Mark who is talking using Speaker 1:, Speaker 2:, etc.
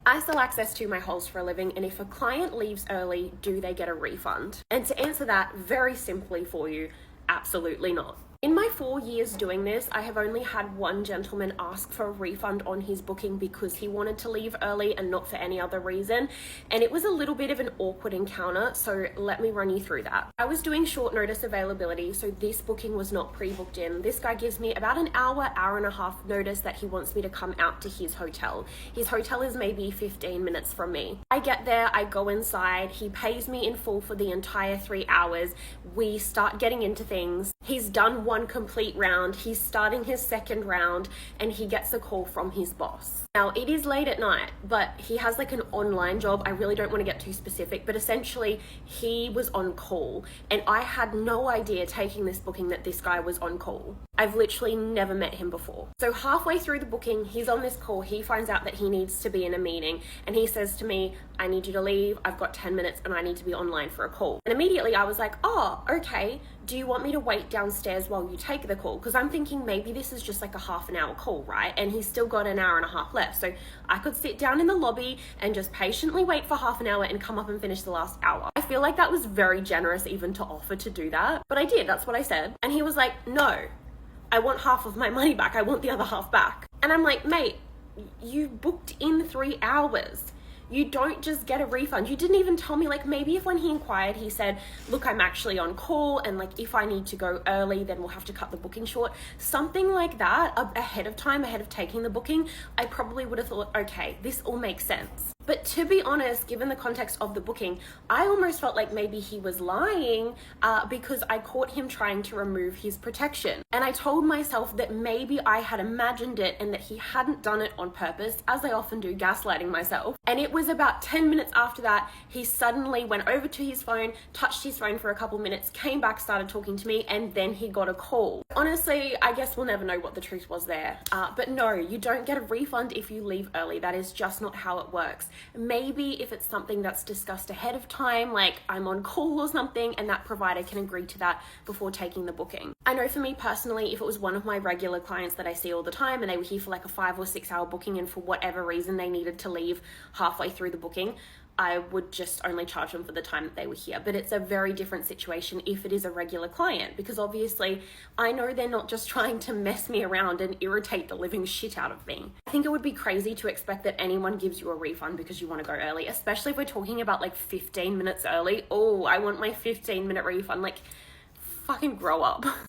Speaker 1: I sell access to my holes for a living, and if a client leaves early, do they get a refund? And to answer that very simply for you, absolutely not. In my 4 years doing this, I have only had one gentleman ask for a refund on his booking because he wanted to leave early and not for any other reason. And it was a little bit of an awkward encounter, so let me run you through that. I was doing short notice availability, so this booking was not pre-booked in. This guy gives me about an hour and a half notice that he wants me to come out to his hotel. His hotel is maybe 15 minutes from me. I get there, I go inside, he pays me in full for the entire 3 hours. We start getting into things. He's done one complete round, he's starting his second round, and he gets a call from his boss. Now, it is late at night, but he has like an online job. I really don't want to get too specific, but essentially he was on call, and I had no idea taking this booking that this guy was on call. I've literally never met him before. So halfway through the booking, he's on this call, he finds out that he needs to be in a meeting, and he says to me, I need you to leave, I've got 10 minutes and I need to be online for a call. And immediately I was like, oh, okay, do you want me to wait downstairs while you take the call? Because I'm thinking maybe this is just like a half an hour call, right? And he's still got an hour and a half left. So I could sit down in the lobby and just patiently wait for half an hour and come up and finish the last hour. I feel like that was very generous even to offer to do that, but I did, that's what I said. And he was like, no, I want half of my money back. I want the other half back. And I'm like, mate, you booked in 3 hours. You don't just get a refund. You didn't even tell me, like, maybe if when he inquired, he said, look, I'm actually on call, and like, if I need to go early, then we'll have to cut the booking short. Something like that ahead of time, ahead of taking the booking, I probably would have thought, okay, this all makes sense. But to be honest, given the context of the booking, I almost felt like maybe he was lying because I caught him trying to remove his protection. And I told myself that maybe I had imagined it and that he hadn't done it on purpose, as I often do, gaslighting myself. And it was about 10 minutes after that, he suddenly went over to his phone, touched his phone for a couple minutes, came back, started talking to me, and then he got a call. Honestly, I guess we'll never know what the truth was there. But no, you don't get a refund if you leave early. That is just not how it works. Maybe if it's something that's discussed ahead of time, like I'm on call or something, and that provider can agree to that before taking the booking. I know for me personally, if it was one of my regular clients that I see all the time and they were here for like a 5 or 6 hour booking, and for whatever reason they needed to leave halfway through the booking, I would just only charge them for the time that they were here. But it's a very different situation if it is a regular client, because obviously I know they're not just trying to mess me around and irritate the living shit out of me. I think it would be crazy to expect that anyone gives you a refund because you want to go early, especially if we're talking about like 15 minutes early. Oh, I want my 15-minute refund. Like, fucking grow up.